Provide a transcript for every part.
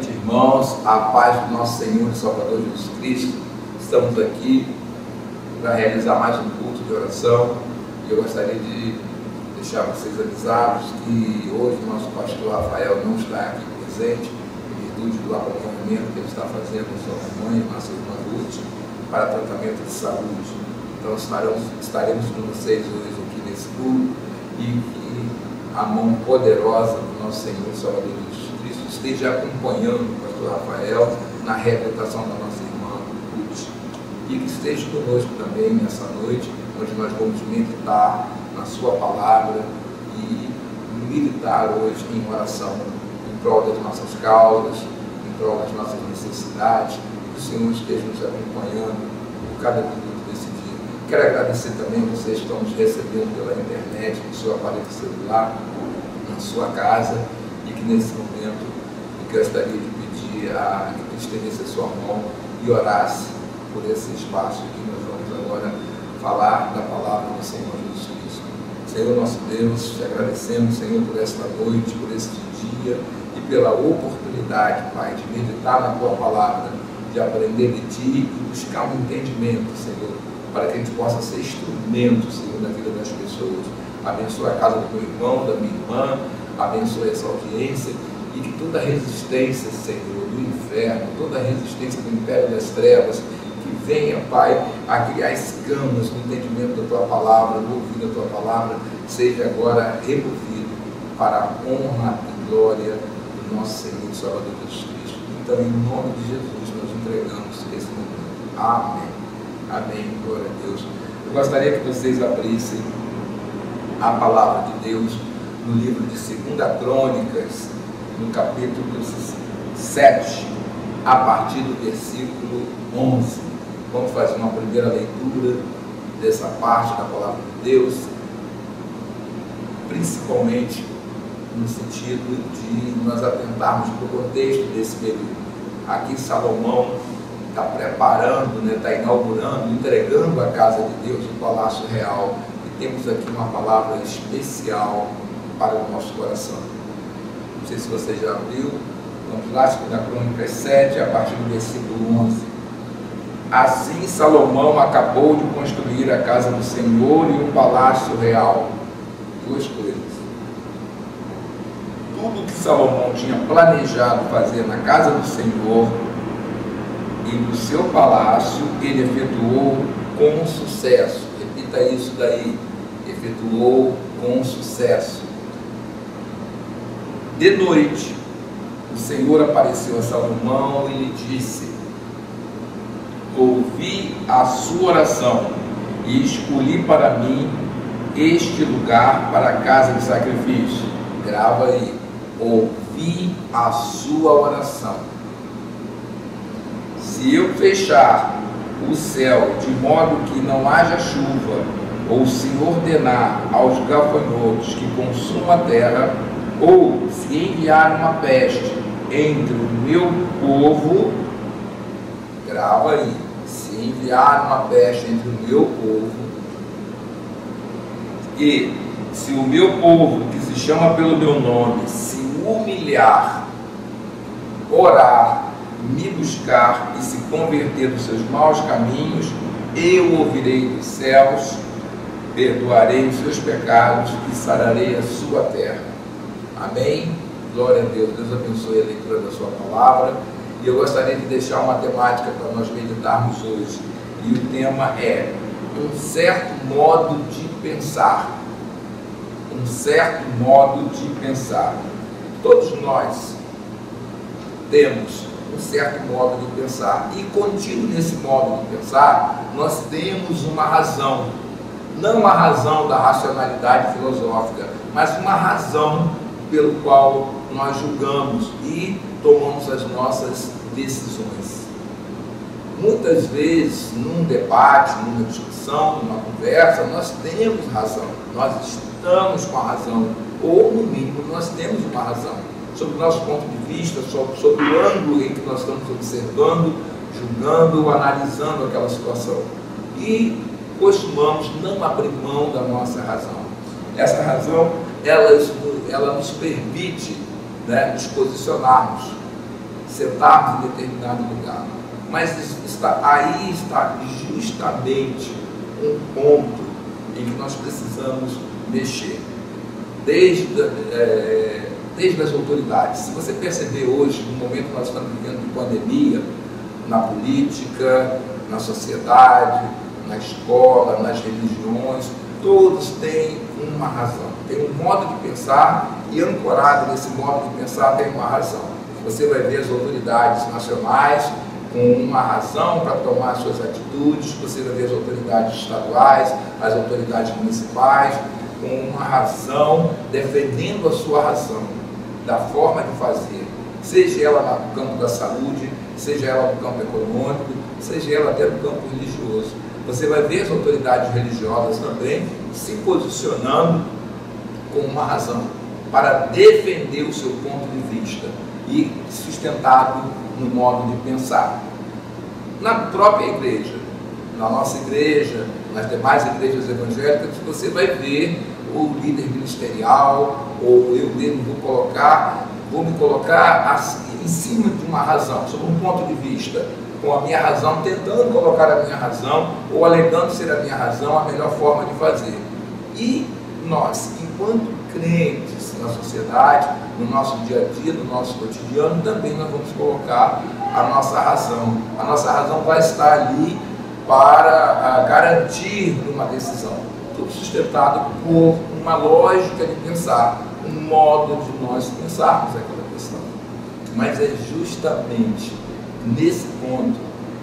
noite, irmãos. A paz do nosso Senhor e Salvador Jesus Cristo. Estamos aqui para realizar mais um culto de oração. E eu gostaria de deixar vocês avisados que hoje o nosso pastor Rafael não está aqui presente, em virtude do acompanhamento que ele está fazendo a sua mãe, nossa irmã Ruth, para tratamento de saúde. Então estaremos com vocês hoje aqui nesse culto e que a mão poderosa do nosso Senhor e Salvador Jesus Cristo esteja acompanhando o pastor Rafael na reabilitação da nossa irmã Ruth. E que esteja conosco também nessa noite, onde nós vamos meditar na sua palavra e militar hoje em oração em prol das nossas causas, em prol das nossas necessidades. Que o Senhor esteja nos acompanhando por cada minuto desse dia. Quero agradecer também a vocês que estão nos recebendo pela internet, no seu aparelho celular, na sua casa, e que nesse momento eu gostaria de pedir a que estendesse a sua mão e orasse por esse espaço que nós vamos agora falar da palavra do Senhor Jesus Cristo. Senhor nosso Deus, te agradecemos, Senhor, por esta noite, por este dia e pela oportunidade, Pai, de meditar na tua palavra, de aprender de ti e buscar um entendimento, Senhor, para que a gente possa ser instrumento, Senhor, na vida das pessoas. Abençoa a casa do meu irmão, da minha irmã, abençoa essa audiência e que toda resistência, Senhor, do inferno, toda resistência do império das trevas, que venha, Pai, a criar escamas no entendimento da tua palavra, no ouvido da tua palavra, seja agora removido para a honra e glória do nosso Senhor e Salvador Jesus Cristo. Então, em nome de Jesus, nós entregamos esse momento. Amém. Amém. Glória a Deus. Eu gostaria que vocês abrissem a palavra de Deus no livro de 2 Crônicas, no capítulo 7, a partir do versículo 11. Vamos fazer uma primeira leitura dessa parte da palavra de Deus, principalmente no sentido de nós atentarmos para o contexto desse período. Aqui Salomão está preparando, está inaugurando, entregando a casa de Deus, o Palácio Real, e temos aqui uma palavra especial para o nosso coração. Não sei se você já abriu, vamos lá, 2 Crônicas 7, a partir do versículo 11. Assim Salomão acabou de construir a casa do Senhor e o Palácio Real. Duas coisas. Tudo que Salomão tinha planejado fazer na casa do Senhor e no seu palácio, ele efetuou com sucesso. Repita isso daí. Efetuou com sucesso. De noite, o Senhor apareceu a Salomão e lhe disse: ouvi a sua oração e escolhi para mim este lugar para a casa de sacrifício. Grava aí. Ouvi a sua oração. Se eu fechar o céu de modo que não haja chuva, ou se ordenar aos gafanhotos que consumam a terra, ou se enviar uma peste entre o meu povo, grava aí, se enviar uma peste entre o meu povo, e se o meu povo, que se chama pelo meu nome, se humilhar, orar, me buscar e se converter dos seus maus caminhos, eu ouvirei dos céus, perdoarei os seus pecados e sararei a sua terra. Amém? Glória a Deus. Deus abençoe a leitura da sua palavra. E eu gostaria de deixar uma temática para nós meditarmos hoje. E o tema é um certo modo de pensar. Um certo modo de pensar. Todos nós temos um certo modo de pensar. E contido nesse modo de pensar, nós temos uma razão. Não uma razão da racionalidade filosófica, mas uma razão pelo qual nós julgamos e tomamos as nossas decisões. Muitas vezes, num debate, numa discussão, numa conversa, nós temos razão, nós estamos com a razão, ou no mínimo nós temos uma razão, sobre o nosso ponto de vista, sobre o ângulo em que nós estamos observando, julgando, analisando aquela situação. E costumamos não abrir mão da nossa razão. Essa razão, ela nos permite, nos posicionarmos. sentarmos em determinado lugar. Mas aí está justamente um ponto em que nós precisamos mexer. Desde as autoridades. Se você perceber hoje, no momento que nós estamos vivendo de pandemia, na política, na sociedade, na escola, nas religiões, todos têm uma razão, tem um modo de pensar, e ancorado nesse modo de pensar tem uma razão. Você vai ver as autoridades nacionais com uma razão para tomar suas atitudes, você vai ver as autoridades estaduais, as autoridades municipais, com uma razão, defendendo a sua razão, da forma de fazer, seja ela no campo da saúde, seja ela no campo econômico, seja ela até no campo religioso. Você vai ver as autoridades religiosas também se posicionando com uma razão, para defender o seu ponto de vista e sustentado no modo de pensar. Na própria igreja, na nossa igreja, nas demais igrejas evangélicas, você vai ver o líder ministerial, ou eu mesmo vou me colocar em cima de uma razão, sobre um ponto de vista, com a minha razão, tentando colocar a minha razão, ou alegando ser a minha razão a melhor forma de fazer. E nós, enquanto crentes na sociedade, no nosso dia a dia, no nosso cotidiano, também nós vamos colocar a nossa razão. A nossa razão vai estar ali para garantir uma decisão, tudo sustentado por uma lógica de pensar, um modo de nós pensarmos aquela questão. Mas é justamente nesse ponto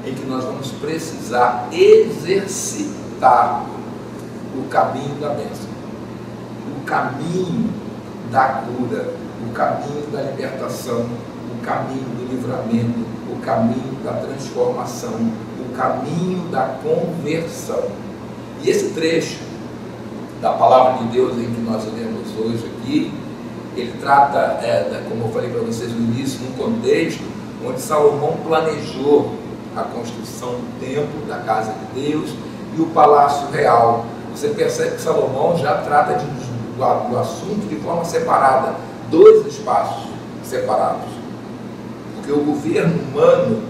em que nós vamos precisar exercitar o caminho da bênção, o caminho da cura, o caminho da libertação, o caminho do livramento, o caminho da transformação, o caminho da conversão. E esse trecho da palavra de Deus em que nós lemos hoje aqui, ele trata, como eu falei para vocês no início, num contexto onde Salomão planejou a construção do templo, da casa de Deus e o palácio real. Você percebe que Salomão já trata do assunto de forma separada, dois espaços separados. Porque o governo humano,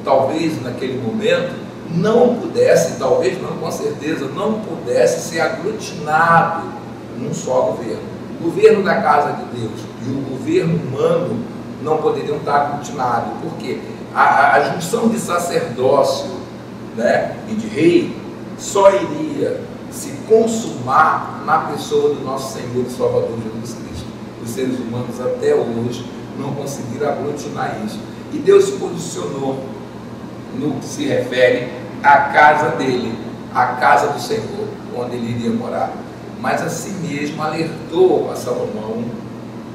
talvez naquele momento, não pudesse, talvez não, com certeza, não pudesse ser aglutinado num só governo. O governo da casa de Deus e o governo humano não poderiam estar aglutinados. Por quê? A junção de sacerdócio, né, e de rei só iria se consumar na pessoa do nosso Senhor e Salvador Jesus Cristo. Os seres humanos até hoje não conseguiram aglutinar isso. E Deus se posicionou no que se refere à casa dele, à casa do Senhor, onde ele iria morar. Mas assim mesmo alertou a Salomão,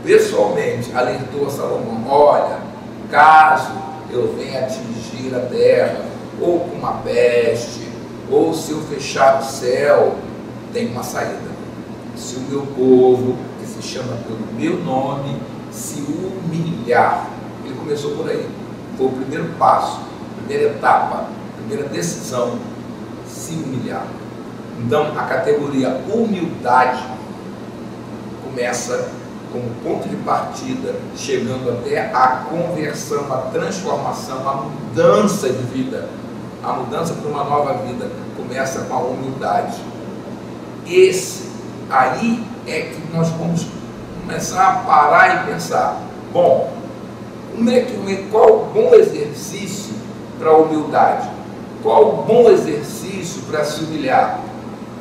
pessoalmente alertou a Salomão: olha, caso eu venha atingir a terra, ou com uma peste, ou se eu fechar o céu, tem uma saída. Se o meu povo, que se chama pelo meu nome, se humilhar. Ele começou por aí, foi o primeiro passo, primeira etapa, primeira decisão, se humilhar. Então a categoria humildade começa como ponto de partida, chegando até a conversão, a transformação, a mudança de vida. A mudança para uma nova vida começa com a humildade. Esse aí é que nós vamos começar a parar e pensar: bom, qual o bom exercício para a humildade? Qual o bom exercício para se humilhar?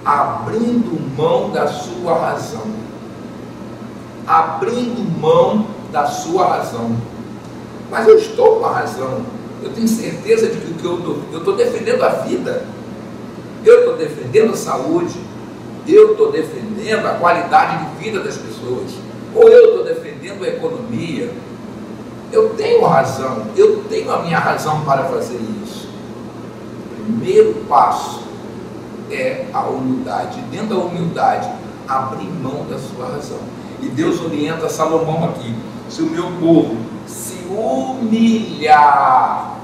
Abrindo mão da sua razão. Abrindo mão da sua razão. Mas eu estou com a razão. Eu tenho certeza de que eu estou defendendo a vida. Eu estou defendendo a saúde. Eu estou defendendo a qualidade de vida das pessoas. Ou eu estou defendendo a economia. Eu tenho razão. Eu tenho a minha razão para fazer isso. O primeiro passo é a humildade. Dentro da humildade, abrir mão da sua razão. E Deus orienta Salomão aqui: se o meu povo se humilhar.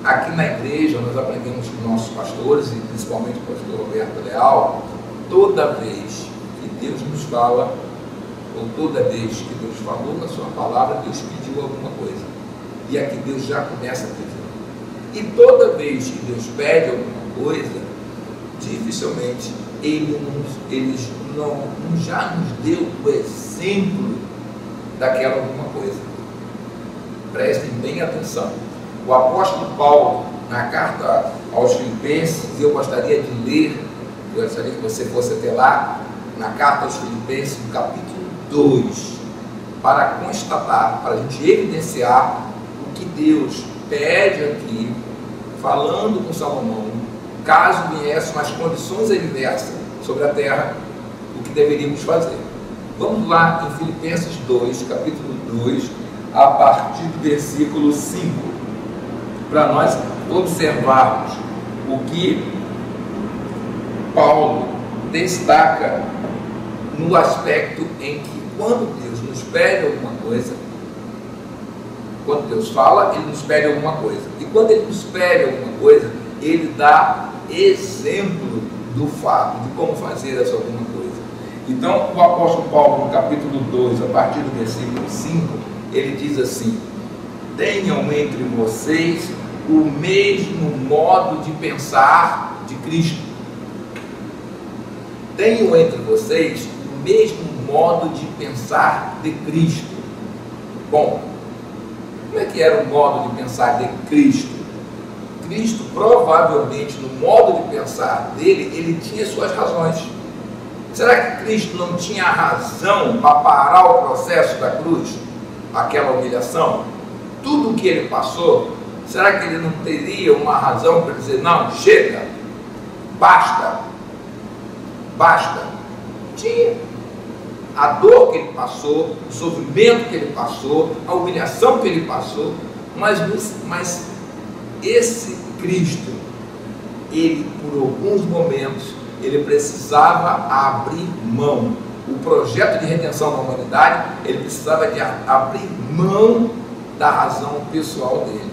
Aqui na igreja nós aprendemos com nossos pastores, e principalmente o pastor Roberto Leal, toda vez que Deus nos fala, ou toda vez que Deus falou na sua palavra, Deus pediu alguma coisa. E aqui Deus já começa pedindo. E toda vez que Deus pede alguma coisa, dificilmente Ele já nos deu o exemplo daquela alguma coisa. Prestem bem atenção. O apóstolo Paulo, na carta aos Filipenses, eu gostaria de ler, eu gostaria que você fosse até lá, na carta aos Filipenses, no capítulo 2, para constatar, para a gente evidenciar o que Deus pede aqui, falando com Salomão, caso viessem as condições adversas sobre a terra, o que deveríamos fazer. Vamos lá em Filipenses 2, capítulo 2, a partir do versículo 5, para nós observarmos o que Paulo destaca no aspecto em que, quando Deus nos pede alguma coisa, quando Deus fala, Ele nos pede alguma coisa, e quando Ele nos pede alguma coisa, Ele dá exemplo do fato de como fazer essa alguma coisa. Então, o apóstolo Paulo, no capítulo 2, a partir do versículo 5, ele diz assim: tenham entre vocês o mesmo modo de pensar de Cristo. Tenham entre vocês o mesmo modo de pensar de Cristo. Bom, como é que era o modo de pensar de Cristo? Cristo, provavelmente, no modo de pensar dele, ele tinha suas razões. Será que Cristo não tinha razão para parar o processo da cruz? Aquela humilhação? Tudo o que ele passou, será que ele não teria uma razão para dizer, não, chega, basta, basta? Tinha. A dor que ele passou, o sofrimento que ele passou, a humilhação que ele passou, mas esse Cristo, ele, por alguns momentos, ele precisava abrir mão. O projeto de redenção da humanidade, ele precisava de abrir mão da razão pessoal dele.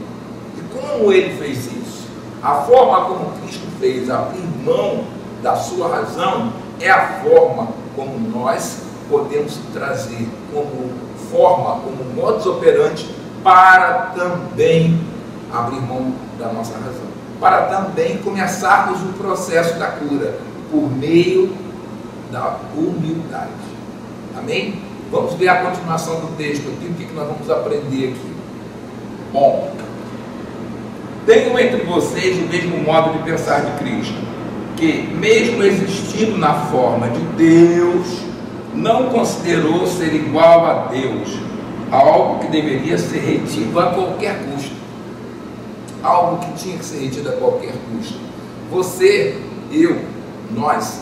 E como ele fez isso? A forma como Cristo fez abrir mão da sua razão é a forma como nós podemos trazer como forma, como modus operandi, para também abrir mão da nossa razão, para também começarmos o processo da cura por meio da humildade. Amém? Vamos ver a continuação do texto aqui, o que nós vamos aprender aqui. Bom, tenham entre vocês o mesmo modo de pensar de Cristo, que mesmo existindo na forma de Deus, não considerou ser igual a Deus, algo que deveria ser retido a qualquer custo. Algo que tinha que ser retido a qualquer custo. Você, eu, nós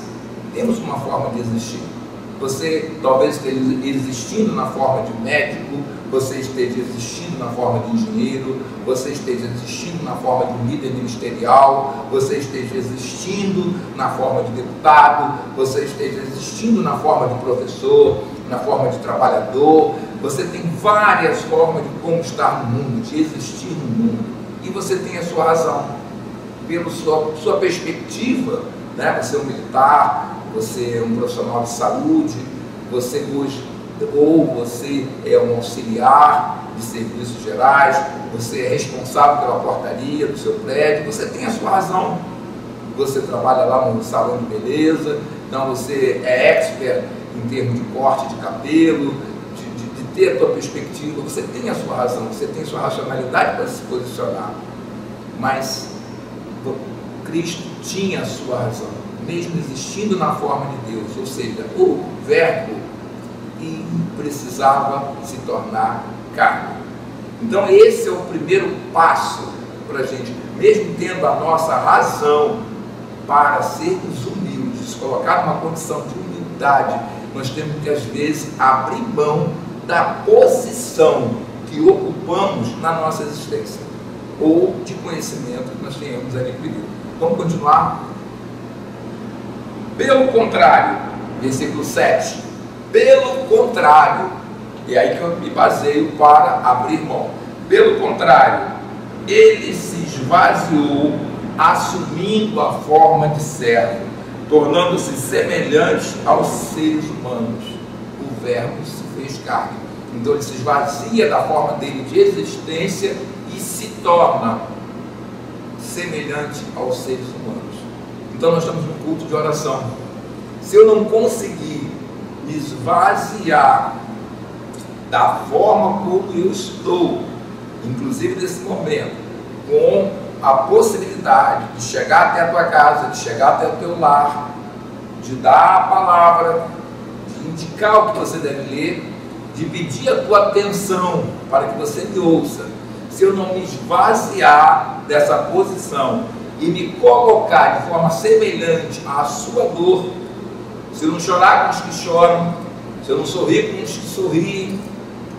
temos uma forma de existir. Você talvez esteja existindo na forma de médico, você esteja existindo na forma de engenheiro, você esteja existindo na forma de um líder ministerial, você esteja existindo na forma de deputado, você esteja existindo na forma de professor, na forma de trabalhador. Você tem várias formas de como estar no mundo, de existir no mundo. E você tem a sua razão, pela sua perspectiva, né? Você é um militar, você é um profissional de saúde, você é um auxiliar de serviços gerais, você é responsável pela portaria do seu prédio, você tem a sua razão. Você trabalha lá no salão de beleza, então você é expert em termos de corte de cabelo, de ter a sua perspectiva, você tem a sua razão, você tem a sua racionalidade para se posicionar. Mas Cristo tinha a sua razão, mesmo existindo na forma de Deus, ou seja, o verbo, e precisava se tornar carne. Então esse é o primeiro passo para a gente, mesmo tendo a nossa razão para sermos humildes, colocar numa condição de humildade, nós temos que às vezes abrir mão da posição que ocupamos na nossa existência, ou de conhecimento que nós tenhamos adquirido. Vamos continuar? Pelo contrário, versículo 7, pelo contrário, e aí que eu me baseio para abrir mão. Pelo contrário, ele se esvaziou, assumindo a forma de servo, tornando-se semelhante aos seres humanos. O verbo se fez carne. Então ele se esvazia da forma dele de existência e se torna semelhante aos seres humanos. Então nós estamos no culto de oração. Se eu não conseguir me esvaziar da forma como eu estou, inclusive nesse momento, com a possibilidade de chegar até a tua casa, de chegar até o teu lar, de dar a palavra, de indicar o que você deve ler, de pedir a tua atenção para que você me ouça. Se eu não me esvaziar dessa posição e me colocar de forma semelhante à sua dor, se eu não chorar com os que choram, se eu não sorrir com os que sorriem,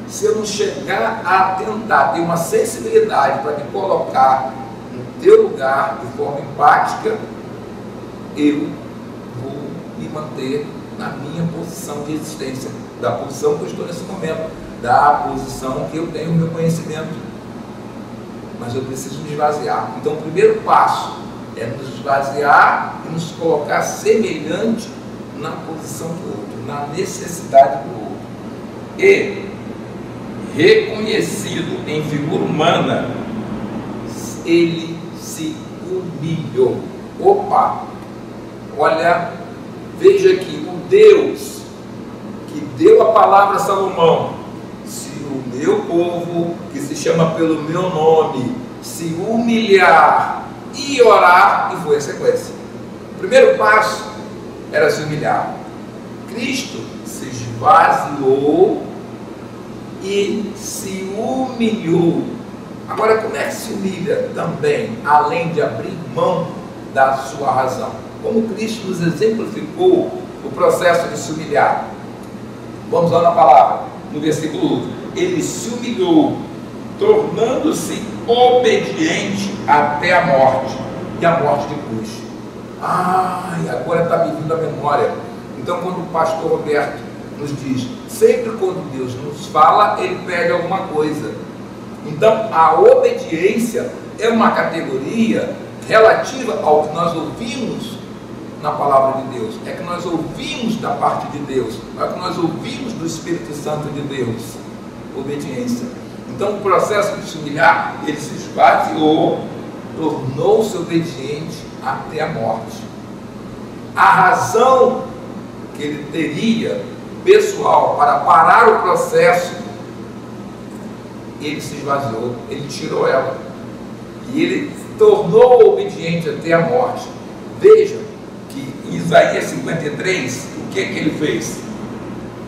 se eu não chegar a tentar ter uma sensibilidade para me colocar no teu lugar de forma empática, eu vou me manter na minha posição de existência, da posição que eu estou nesse momento, da posição que eu tenho o meu conhecimento. Mas eu preciso me esvaziar. Então o primeiro passo é nos esvaziar e nos colocar semelhante na posição do outro, na necessidade do outro. E reconhecido em figura humana, ele se humilhou. Opa! Olha, veja aqui, o Deus que deu a palavra a Salomão: se o meu povo, que se chama pelo meu nome, se humilhar e orar, e foi a sequência. O primeiro passo era se humilhar. Cristo se esvaziou e se humilhou. Agora, como é que se humilha também, além de abrir mão da sua razão? Como Cristo nos exemplificou o processo de se humilhar? Vamos lá na palavra, no versículo 1. Ele se humilhou, tornando-se obediente até a morte, e a morte de cruz. E agora está me vindo à memória. Então, quando o pastor Roberto nos diz, sempre quando Deus nos fala, ele pede alguma coisa. Então, a obediência é uma categoria relativa ao que nós ouvimos na palavra de Deus, é que nós ouvimos da parte de Deus, é que nós ouvimos do Espírito Santo de Deus. Obediência. Então, o processo de se humilhar, ele se esvaziou, tornou-se obediente até a morte. A razão que ele teria pessoal para parar o processo, ele se esvaziou, ele tirou ela e ele tornou obediente até a morte. Veja que em Isaías 53, o que ele fez?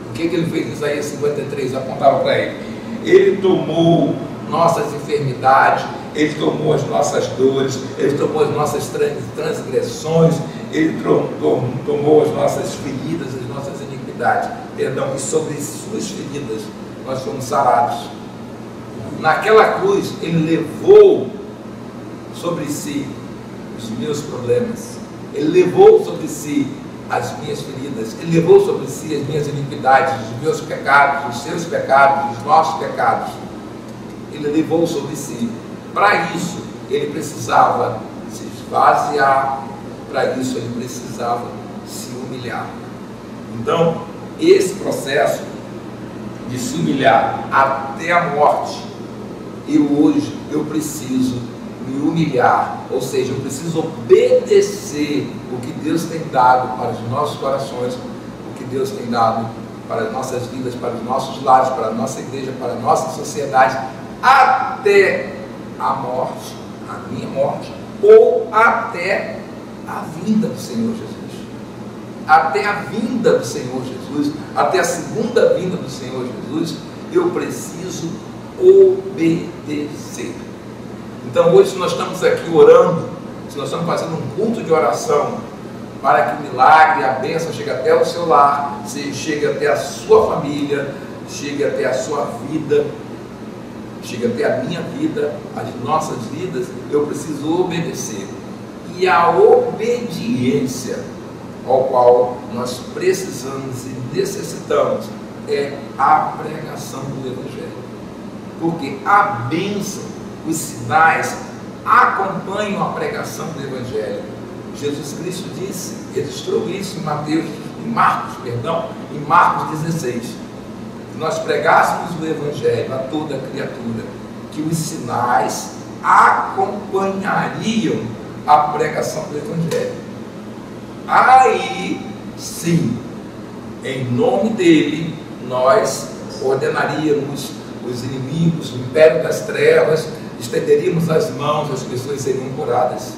O que ele fez em Isaías 53? Apontava para ele. Ele tomou nossas enfermidades, ele tomou as nossas dores, ele tomou as nossas transgressões, ele tomou as nossas feridas, as nossas iniquidades. Perdão, e sobre suas feridas nós fomos sarados. Naquela cruz, ele levou sobre si os meus problemas, ele levou sobre si as minhas feridas, ele levou sobre si as minhas iniquidades, os meus pecados, os seus pecados, os nossos pecados. Ele levou sobre si. Para isso, ele precisava se esvaziar, para isso ele precisava se humilhar. Então, esse processo de se humilhar até a morte, eu preciso me humilhar, ou seja, eu preciso obedecer o que Deus tem dado para os nossos corações, o que Deus tem dado para as nossas vidas, para os nossos lares, para a nossa igreja, para a nossa sociedade, até a morte, a minha morte, ou até a vinda do Senhor Jesus. Até a vinda do Senhor Jesus, até a segunda vinda do Senhor Jesus, eu preciso obedecer. Então hoje nós estamos aqui orando, se nós estamos fazendo um culto de oração, para que o milagre, a bênção chegue até o seu lar, chegue até a sua família, chegue até a sua vida, chegue até a minha vida, as nossas vidas, eu preciso obedecer. E a obediência ao qual nós precisamos e necessitamos é a pregação do Evangelho. Porque a bênção, os sinais acompanham a pregação do Evangelho. Jesus Cristo registrou isso em Marcos 16. nós pregássemos o Evangelho a toda criatura, que os sinais acompanhariam a pregação do Evangelho. Aí sim, em nome dele, nós ordenaríamos os inimigos, o império das trevas, estenderíamos as mãos, as pessoas seriam curadas.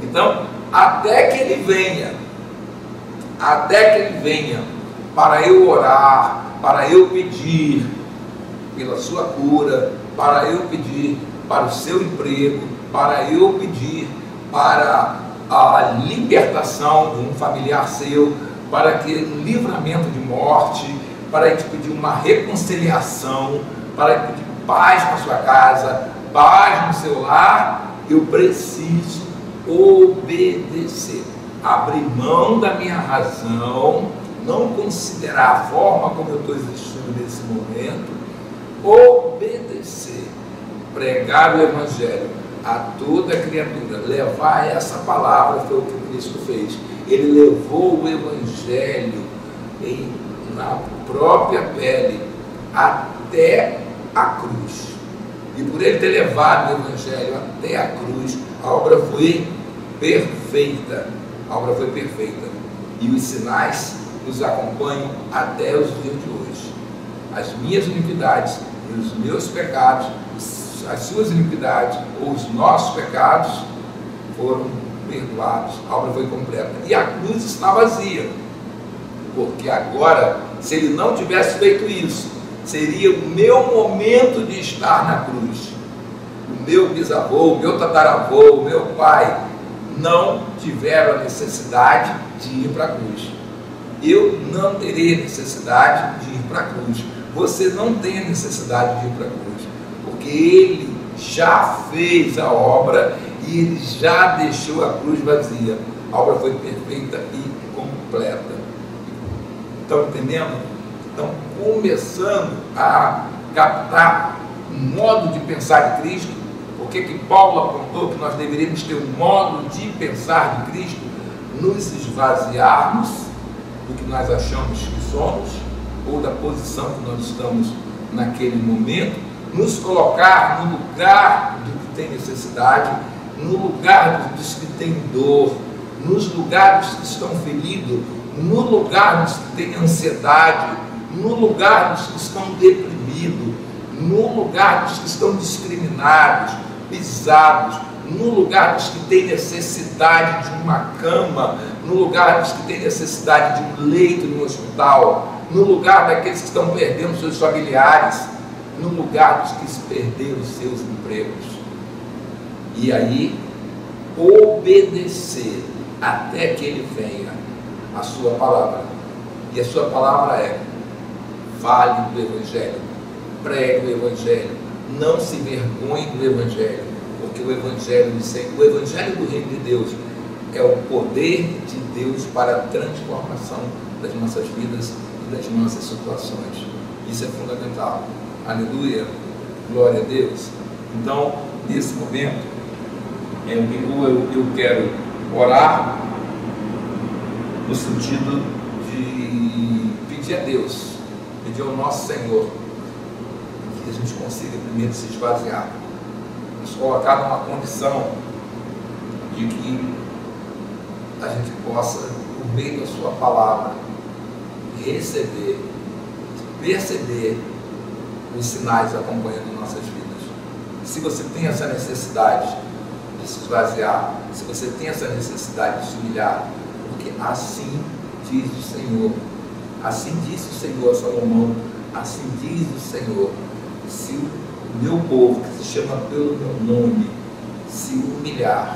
Então, até que ele venha, para eu orar, para eu pedir pela sua cura, para eu pedir para o seu emprego, para eu pedir para a libertação de um familiar seu, para aquele livramento de morte, para te pedir uma reconciliação, para te pedir paz na sua casa, paz no seu lar, eu preciso obedecer, abrir mão da minha razão, não considerar a forma como eu estou existindo nesse momento, obedecer, pregar o Evangelho a toda criatura, levar essa palavra. Foi o que Cristo fez. Ele levou o Evangelho na própria pele até a cruz, e por ele ter levado o Evangelho até a cruz, a obra foi perfeita, e os sinais nos acompanham até os dias de hoje. As minhas iniquidades e os meus pecados, as suas iniquidades ou os nossos pecados foram perdoados, a obra foi completa, e a cruz está vazia, porque agora, se ele não tivesse feito isso, seria o meu momento de estar na cruz. O meu bisavô, o meu tataravô, o meu pai não tiveram a necessidade de ir para a cruz. Eu não terei necessidade de ir para a cruz. Você não tem a necessidade de ir para a cruz, porque ele já fez a obra e ele já deixou a cruz vazia. A obra foi perfeita e completa. Estão entendendo? Estão começando a captar um modo de pensar de Cristo. Por que Paulo apontou que nós deveríamos ter um modo de pensar de Cristo? Nos esvaziarmos do que nós achamos que somos, ou da posição que nós estamos naquele momento, nos colocar no lugar do que tem necessidade, no lugar dos que têm dor, nos lugares que estão feridos, no lugar dos que têm ansiedade, no lugar dos que estão deprimidos, no lugar dos que estão discriminados, pisados, no lugar dos que têm necessidade de uma cama, no lugar dos que têm necessidade de um leito no hospital, no lugar daqueles que estão perdendo seus familiares, no lugar dos que perderam seus empregos. E aí, obedecer até que ele venha a sua palavra. E a sua palavra é: fale do Evangelho, pregue o Evangelho, não se vergonhe do Evangelho, porque o Evangelho do Reino de Deus é o poder de Deus para a transformação das nossas vidas e das nossas situações. Isso é fundamental. Aleluia, glória a Deus. Então, nesse momento, eu quero orar no sentido de pedir a Deus, pedir ao nosso Senhor, que a gente consiga primeiro se esvaziar, nos colocar numa condição de que a gente possa, por meio da sua palavra, receber, perceber os sinais acompanhando nossas vidas. Se você tem essa necessidade de se esvaziar, se você tem essa necessidade de se humilhar, porque assim diz o Senhor, assim disse o Senhor a Salomão, assim diz o Senhor: se o meu povo, que se chama pelo meu nome, se humilhar,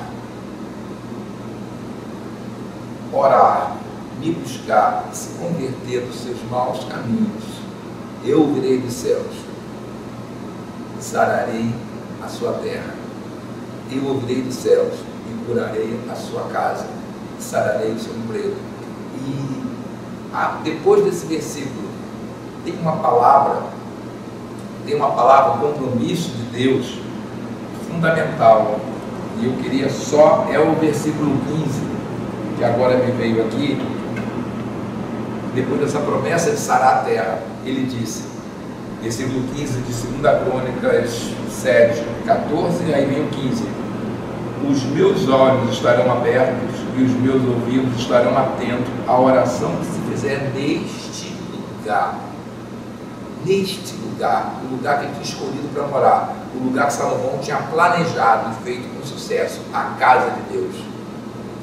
orar, me buscar, se converter dos seus maus caminhos, eu ouvirei dos céus, sararei a sua terra, eu ouvirei dos céus e curarei a sua casa, sararei o seu emprego. E depois desse versículo tem uma palavra, compromisso de Deus fundamental, e eu queria só, é o versículo 15 que agora me veio aqui. Depois dessa promessa de sarar a terra, ele disse: versículo 15 de 2 Crônicas 7, 14, aí vem o 15. Os meus olhos estarão abertos e os meus ouvidos estarão atentos à oração que se fizer neste lugar. Neste lugar, o lugar que ele tinha escolhido para morar, o lugar que Salomão tinha planejado e feito com sucesso, a casa de Deus.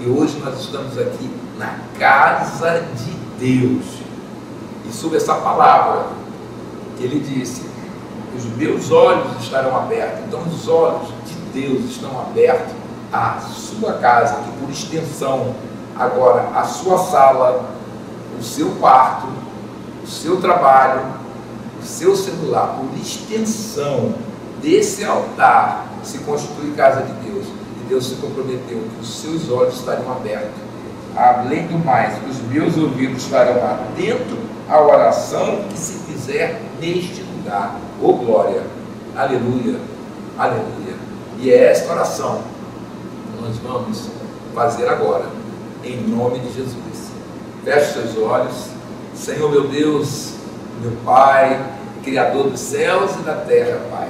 E hoje nós estamos aqui na casa de Deus. E sob essa palavra que ele disse, os meus olhos estarão abertos. Então os olhos de Deus estão abertos à sua casa, que por extensão, agora a sua sala, o seu quarto, o seu trabalho, o seu celular, por extensão desse altar se constitui casa de Deus. E Deus se comprometeu que os seus olhos estariam abertos. Além do mais, os meus ouvidos estarão atentos à oração que se fizer neste lugar. Oh glória! Aleluia! Aleluia! E é esta oração que nós vamos fazer agora, em nome de Jesus. Feche seus olhos. Senhor meu Deus, meu Pai, Criador dos céus e da terra, Pai,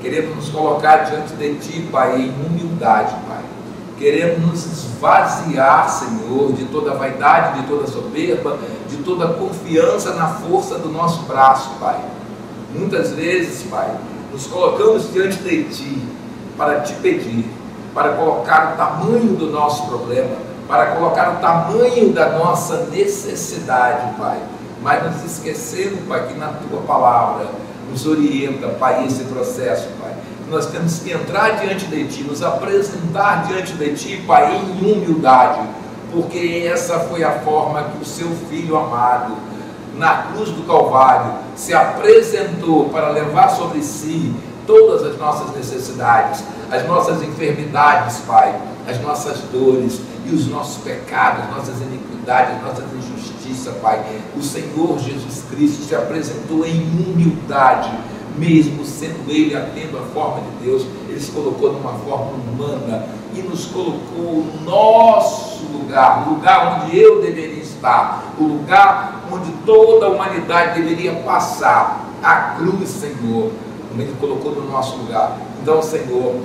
queremos nos colocar diante de Ti, Pai, em humildade, Pai. Queremos nos esvaziar, Senhor, de toda vaidade, de toda soberba, de toda confiança na força do nosso braço, Pai. Muitas vezes, Pai, nos colocamos diante de Ti para Te pedir, para colocar o tamanho do nosso problema, para colocar o tamanho da nossa necessidade, Pai. Mas nos esquecemos, Pai, que na Tua palavra nos orienta, Pai, esse processo, Pai. Nós temos que entrar diante de Ti, nos apresentar diante de Ti, Pai, em humildade, porque essa foi a forma que o Seu Filho amado, na cruz do Calvário, se apresentou para levar sobre si todas as nossas necessidades, as nossas enfermidades, Pai, as nossas dores e os nossos pecados, nossas iniquidades, nossas injustiças, Pai. O Senhor Jesus Cristo se apresentou em humildade, mesmo sendo Ele atendo à forma de Deus, Ele se colocou numa forma humana e nos colocou no nosso lugar, o lugar onde eu deveria estar, o lugar onde toda a humanidade deveria passar, a cruz, Senhor. Ele colocou no nosso lugar. Então, Senhor,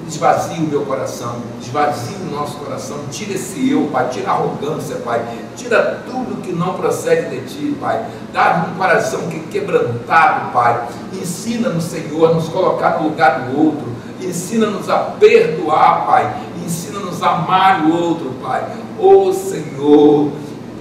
esvazie o meu coração, esvazie o nosso coração, tira esse eu, Pai, tira a arrogância, Pai, tira tudo que não procede de Ti, Pai, dá um coração que é quebrantado, Pai, ensina-nos, Senhor, a nos colocar no lugar do outro, ensina-nos a perdoar, Pai, ensina-nos a amar o outro, Pai, oh Senhor,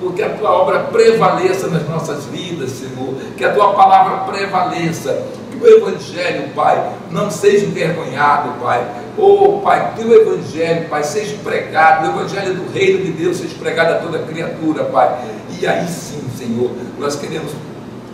porque a Tua obra prevaleça nas nossas vidas, Senhor, que a Tua palavra prevaleça, que o Evangelho, Pai, não seja envergonhado, Pai. Oh, Pai, que o Evangelho, Pai, seja pregado, o Evangelho do Reino de Deus seja pregado a toda criatura, Pai. E aí sim, Senhor, nós queremos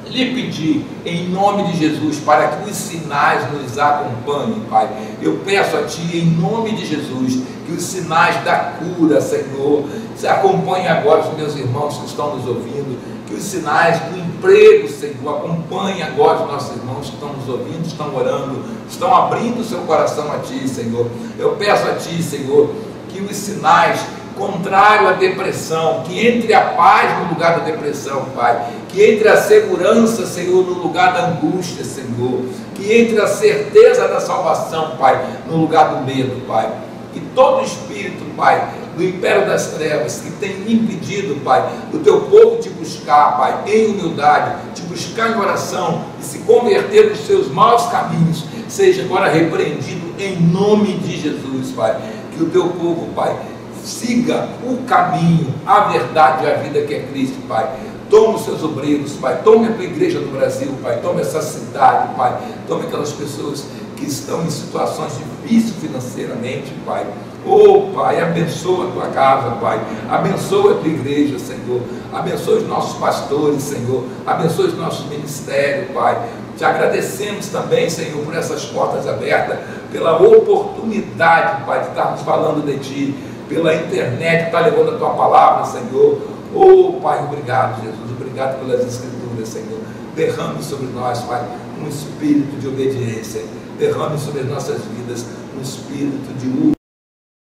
lhe pedir, em nome de Jesus, para que os sinais nos acompanhem, Pai. Eu peço a Ti, em nome de Jesus, que os sinais da cura, Senhor, se acompanhem agora os meus irmãos que estão nos ouvindo, que os sinais do emprego, Senhor, acompanhem agora os nossos irmãos que estão nos ouvindo, estão orando, estão abrindo o seu coração a Ti, Senhor. Eu peço a Ti, Senhor, que os sinais contrário à depressão, que entre a paz no lugar da depressão, Pai, que entre a segurança, Senhor, no lugar da angústia, Senhor, que entre a certeza da salvação, Pai, no lugar do medo, Pai, que todo espírito, Pai, do império das trevas, que tem impedido, Pai, do Teu povo te buscar, Pai, em humildade, te buscar em oração e se converter dos seus maus caminhos, seja agora repreendido em nome de Jesus, Pai, que o Teu povo, Pai, siga o caminho, a verdade e a vida que é Cristo, Pai. Toma os seus obreiros, Pai, tome a Tua igreja do Brasil, Pai, tome essa cidade, Pai, tome aquelas pessoas que estão em situações difíceis financeiramente, Pai. Oh, Pai, abençoa a Tua casa, Pai, abençoa a Tua igreja, Senhor, abençoa os nossos pastores, Senhor, abençoa os nossos ministérios, Pai. Te agradecemos também, Senhor, por essas portas abertas, pela oportunidade, Pai, de estarmos falando de Ti, pela internet, está levando a Tua palavra, Senhor. Oh, Pai, obrigado, Jesus, obrigado pelas Escrituras, Senhor. Derrame sobre nós, Pai, um espírito de obediência, derrame sobre as nossas vidas um espírito de humildade,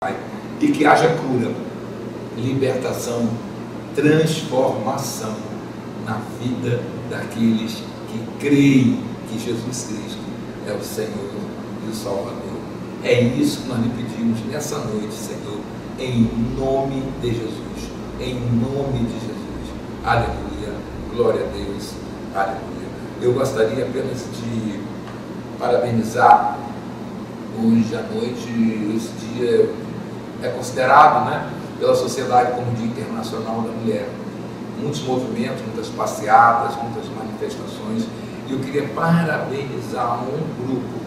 Pai, e que haja cura, libertação, transformação na vida daqueles que creem que Jesus Cristo é o Senhor e o Salvador. É isso que nós lhe pedimos nessa noite, Senhor, em nome de Jesus, em nome de Jesus. Aleluia, glória a Deus, aleluia. Eu gostaria apenas de parabenizar hoje à noite. Esse dia é considerado, né, pela sociedade como Dia Internacional da Mulher. Muitos movimentos, muitas passeadas, muitas manifestações. E eu queria parabenizar um grupo,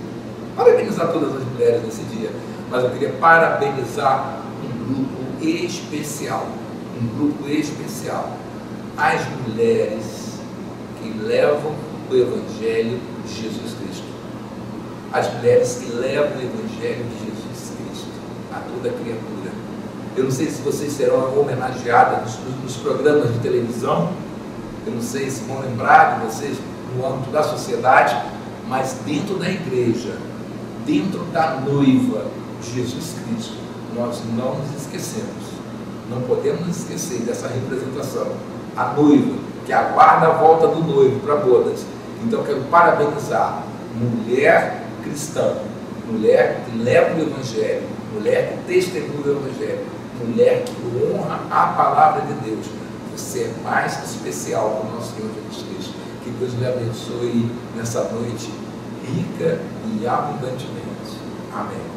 parabenizar todas as mulheres nesse dia, mas eu queria parabenizar um grupo especial, as mulheres que levam o Evangelho de Jesus Cristo, as mulheres que levam o Evangelho de Jesus Cristo a toda criatura. Eu não sei se vocês serão homenageadas nos programas de televisão, eu não sei se vão lembrar de vocês no âmbito da sociedade, mas dentro da igreja, dentro da noiva de Jesus Cristo, nós não nos esquecemos, não podemos nos esquecer dessa representação, a noiva que aguarda a volta do noivo para bodas. Então quero parabenizar mulher cristã, mulher que leva o Evangelho, mulher que testemunha o Evangelho, mulher que honra a palavra de Deus. Você é mais especial para o nosso Senhor Jesus Cristo. Que Deus lhe abençoe nessa noite rica e abundantemente. Amém.